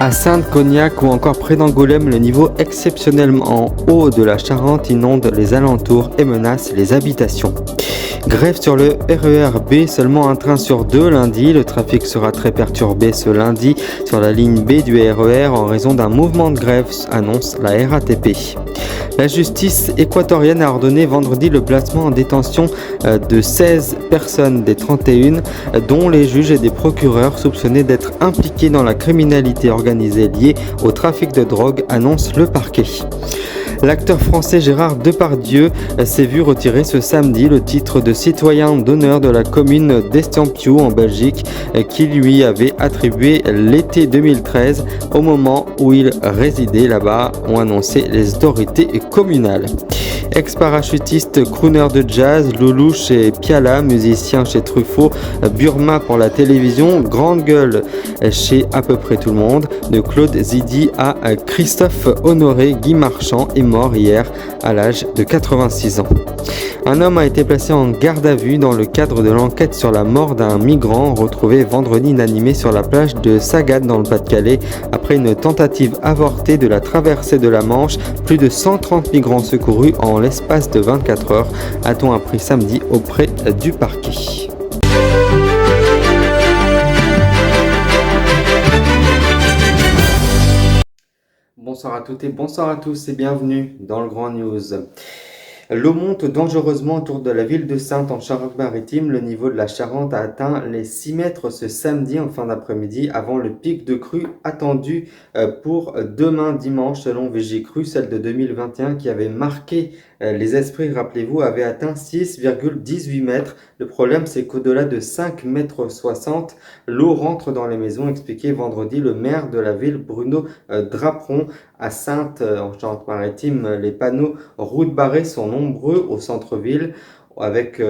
À Sainte-Cognac ou encore près d'Angoulême, le niveau exceptionnellement haut de la Charente inonde les alentours et menace les habitations. Grève sur le RER B, seulement un train sur deux lundi. Le trafic sera très perturbé ce lundi sur la ligne B du RER en raison d'un mouvement de grève, annonce la RATP. La justice équatorienne a ordonné vendredi le placement en détention de 16 personnes des 31, dont les juges et des procureurs soupçonnés d'être impliqués dans la criminalité organisée liée au trafic de drogue, annonce le parquet. L'acteur français Gérard Depardieu s'est vu retirer ce samedi le titre de citoyen d'honneur de la commune d'Estampio en Belgique qui lui avait attribué l'été 2013 au moment où il résidait là-bas, ont annoncé les autorités communales. Ex-parachutiste, crooner de jazz, Loulou chez Piala, musicien chez Truffaut, Burma pour la télévision, grande gueule chez à peu près tout le monde, de Claude Zidi à Christophe Honoré, Guy Marchand est mort hier à l'âge de 86 ans. Un homme a été placé en garde à vue dans le cadre de l'enquête sur la mort d'un migrant retrouvé vendredi inanimé sur la plage de Sagat dans le Pas-de-Calais après une tentative avortée de la traversée de la Manche. Plus de 130 migrants secourus en l'espace de 24 heures, a-t-on appris samedi auprès du parquet. Bonsoir à toutes et bonsoir à tous et bienvenue dans le Grand News. L'eau monte dangereusement autour de la ville de Saintes en Charente-Maritime. Le niveau de la Charente a atteint les 6 mètres ce samedi en fin d'après-midi avant le pic de crue attendu pour demain dimanche selon Vigicru, celle de 2021 qui avait marqué les esprits, rappelez-vous, avait atteint 6,18 mètres. Le problème, c'est qu'au-delà de 5,60 mètres, l'eau rentre dans les maisons, expliquait vendredi le maire de la ville, Bruno Draperon. À Saintes, en Charente-Maritime, les panneaux route barrée sont nombreux au centre-ville, avec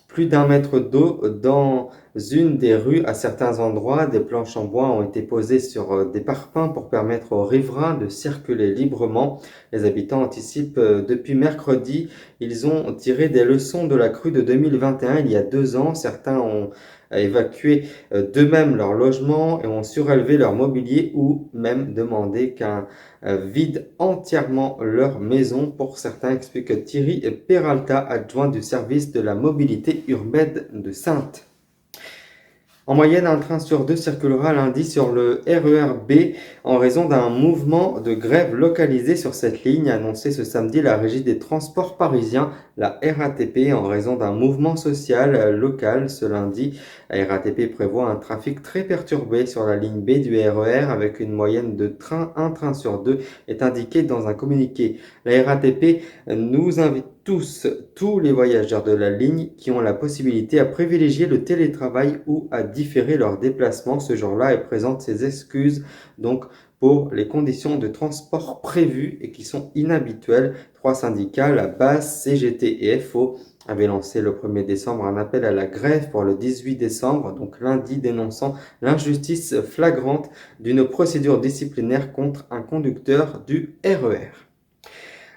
plus d'1 mètre d'eau dans une des rues. À certains endroits, des planches en bois ont été posées sur des parpaings pour permettre aux riverains de circuler librement. Les habitants anticipent depuis mercredi. Ils ont tiré des leçons de la crue de 2021, il y a 2 ans. Certains ont évacué d'eux-mêmes leur logement et ont surélevé leur mobilier ou même demandé qu'un vide entièrement leur maison. Pour certains, explique Thierry Peralta, adjoint du service de la mobilité urbaine de Saintes. En moyenne, un train sur deux circulera lundi sur le RER B en raison d'un mouvement de grève localisé sur cette ligne, a annoncé ce samedi la Régie des transports parisiens, la RATP, en raison d'un mouvement social local ce lundi. La RATP prévoit un trafic très perturbé sur la ligne B du RER avec une moyenne de un train sur deux, est indiqué dans un communiqué. La RATP nous invite tous les voyageurs de la ligne qui ont la possibilité à privilégier le télétravail ou à différer leur déplacement ce jour-là et présente ses excuses donc pour les conditions de transport prévues et qui sont inhabituelles. 3 syndicats, la BAS, CGT et FO, avaient lancé le 1er décembre un appel à la grève pour le 18 décembre, donc lundi, dénonçant l'injustice flagrante d'une procédure disciplinaire contre un conducteur du RER.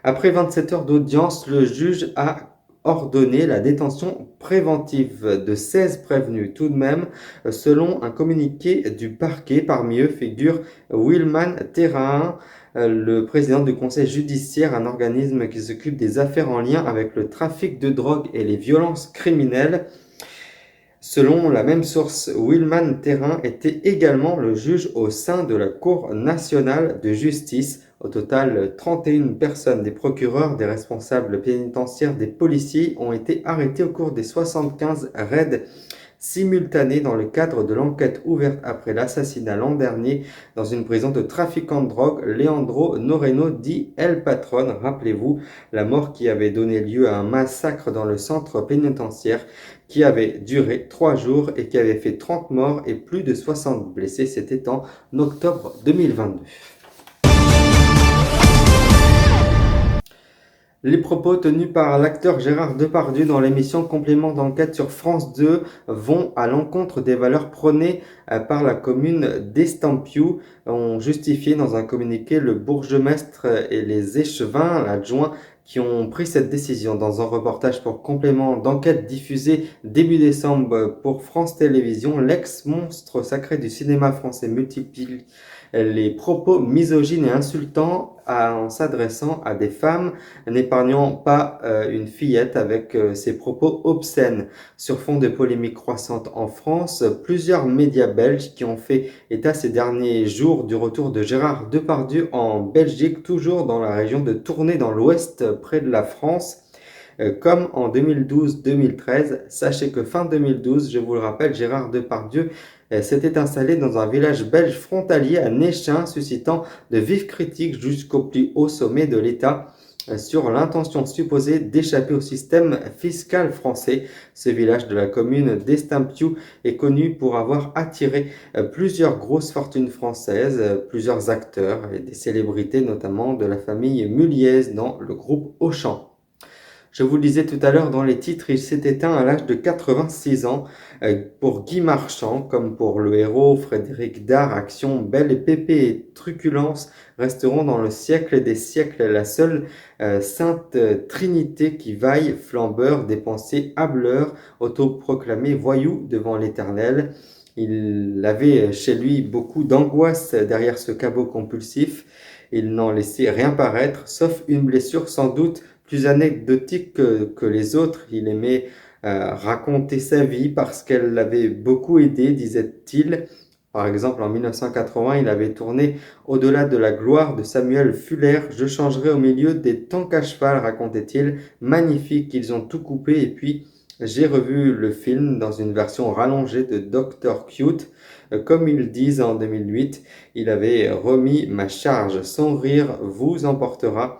Après 27 heures d'audience, le juge a ordonné la détention préventive de 16 prévenus. Tout de même, selon un communiqué du parquet, parmi eux figure Wilman Terrain, le président du conseil judiciaire, un organisme qui s'occupe des affaires en lien avec le trafic de drogue et les violences criminelles. Selon la même source, Wilman Terrain était également le juge au sein de la Cour nationale de justice. Au total, 31 personnes, des procureurs, des responsables pénitentiaires, des policiers ont été arrêtés au cours des 75 raids simultanés dans le cadre de l'enquête ouverte après l'assassinat l'an dernier dans une prison de trafiquants de drogue, Leandro Noreno dit El Patron. Rappelez-vous, la mort qui avait donné lieu à un massacre dans le centre pénitentiaire qui avait duré 3 jours et qui avait fait 30 morts et plus de 60 blessés. C'était en octobre 2022. Les propos tenus par l'acteur Gérard Depardieu dans l'émission Complément d'enquête sur France 2 vont à l'encontre des valeurs prônées par la commune d'Estampio, ont justifié dans un communiqué le bourgmestre et les échevins, l'adjoint, qui ont pris cette décision. Dans un reportage pour Complément d'enquête diffusé début décembre pour France Télévisions, l'ex-monstre sacré du cinéma français multiplie les propos misogynes et insultants en s'adressant à des femmes, n'épargnant pas une fillette avec ses propos obscènes. Sur fond de polémiques croissantes en France, plusieurs médias belges qui ont fait état ces derniers jours du retour de Gérard Depardieu en Belgique, toujours dans la région de Tournai dans l'ouest près de la France. Comme en 2012-2013, sachez que fin 2012, je vous le rappelle, Gérard Depardieu s'était installé dans un village belge frontalier à Néchin, suscitant de vives critiques jusqu'au plus haut sommet de l'État sur l'intention supposée d'échapper au système fiscal français. Ce village de la commune d'Estampioux est connu pour avoir attiré plusieurs grosses fortunes françaises, plusieurs acteurs et des célébrités, notamment de la famille Muliez dans le groupe Auchan. Je vous le disais tout à l'heure dans les titres, il s'est éteint à l'âge de 86 ans. Pour Guy Marchand, comme pour le héros Frédéric Dard, Action, Belle et Pépé et Truculence resteront dans le siècle des siècles la seule sainte trinité qui vaille, flambeur, dépensé, hâbleur, autoproclamé voyou devant l'Éternel. Il avait chez lui beaucoup d'angoisse derrière ce cabot compulsif. Il n'en laissait rien paraître, sauf une blessure sans doute plus anecdotique que les autres. Il aimait raconter sa vie parce qu'elle l'avait beaucoup aidé, disait-il. Par exemple, en 1980, il avait tourné Au-delà de la gloire de Samuel Fuller. Je changerai au milieu des tanks à cheval, racontait-il. Magnifique, ils ont tout coupé. Et puis, j'ai revu le film dans une version rallongée de Dr. Cute. Comme ils disent en 2008, il avait remis ma charge. Son rire vous emportera.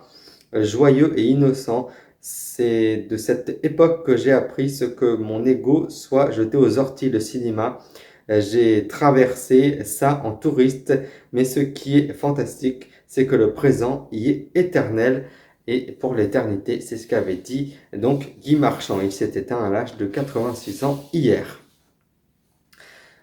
Joyeux et innocent. C'est de cette époque que j'ai appris ce que mon ego soit jeté aux orties de cinéma. J'ai traversé ça en touriste, mais ce qui est fantastique, c'est que le présent y est éternel et pour l'éternité, c'est ce qu'avait dit donc Guy Marchand. Il s'est éteint à l'âge de 86 ans hier.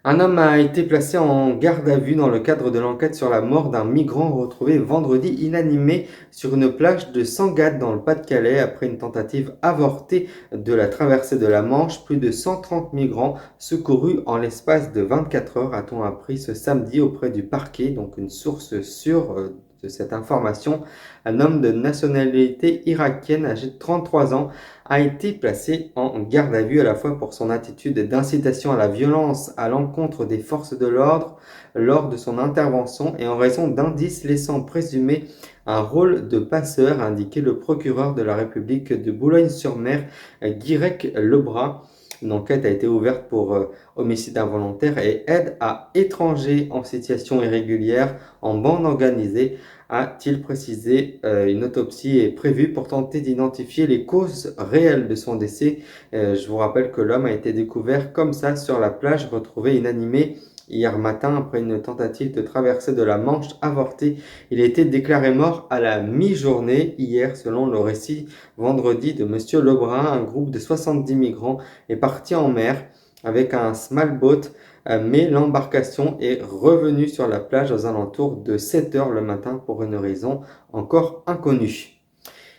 Un homme a été placé en garde à vue dans le cadre de l'enquête sur la mort d'un migrant retrouvé vendredi inanimé sur une plage de Sangatte dans le Pas-de-Calais après une tentative avortée de la traversée de la Manche. Plus de 130 migrants secourus en l'espace de 24 heures, a-t-on appris ce samedi auprès du parquet, donc une source sûre de cette information. Un homme de nationalité irakienne âgé de 33 ans a été placé en garde à vue à la fois pour son attitude d'incitation à la violence à l'encontre des forces de l'ordre lors de son intervention et en raison d'indices laissant présumer un rôle de passeur, a indiqué le procureur de la République de Boulogne-sur-Mer, Guirec Lebras. Une enquête a été ouverte pour homicide involontaire et aide à étranger en situation irrégulière en bande organisée, a-t-il précisé. Une autopsie est prévue pour tenter d'identifier les causes réelles de son décès. Je vous rappelle que l'homme a été découvert comme ça sur la plage, retrouvé inanimé hier matin après une tentative de traversée de la Manche avortée. Il a été déclaré mort à la mi-journée hier, selon le récit vendredi de Monsieur Lebrun. Un groupe de 70 migrants est parti en mer avec un small boat, mais l'embarcation est revenue sur la plage aux alentours de 7 heures le matin pour une raison encore inconnue.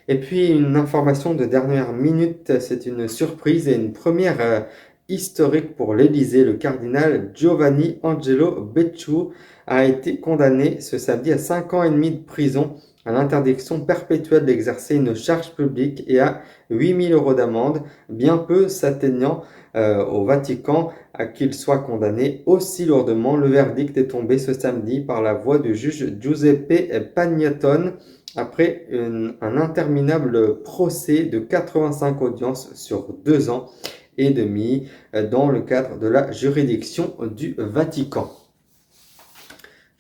Et puis une information de dernière minute, c'est une surprise et une première historique pour l'Élysée. Le cardinal Giovanni Angelo Becciu a été condamné ce samedi à 5 ans et demi de prison, à l'interdiction perpétuelle d'exercer une charge publique et à 8 000 € d'amende, bien peu s'atteignant au Vatican à qu'il soit condamné aussi lourdement. Le verdict est tombé ce samedi par la voix du juge Giuseppe Pagnatone après un interminable procès de 85 audiences sur 2 ans et demi dans le cadre de la juridiction du Vatican.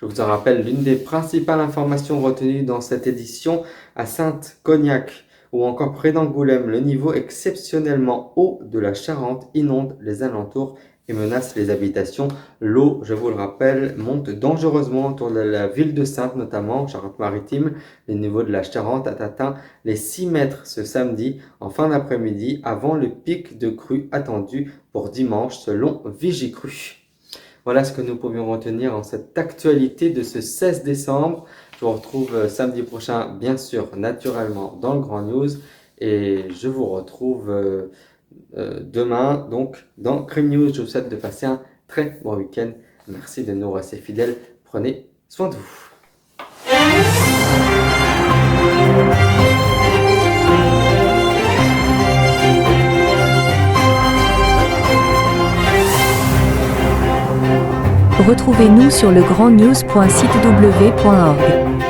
Je vous en rappelle l'une des principales informations retenues dans cette édition. À Sainte-Cognac ou encore près d'Angoulême, le niveau exceptionnellement haut de la Charente inonde les alentours et menace les habitations. L'eau, je vous le rappelle, monte dangereusement autour de la ville de Saintes, notamment en Charente-Maritime. Le niveau de la Charente a atteint les 6 mètres ce samedi en fin d'après-midi, avant le pic de crue attendu pour dimanche selon Vigicru. Voilà ce que nous pouvions retenir en cette actualité de ce 16 décembre. Je vous retrouve samedi prochain, bien sûr, naturellement, dans le Grand News. Et je vous retrouve demain, donc, dans Crime News. Je vous souhaite de passer un très bon week-end. Merci de nous rester fidèles. Prenez soin de vous. Retrouvez-nous sur legrandnews.sitew.org.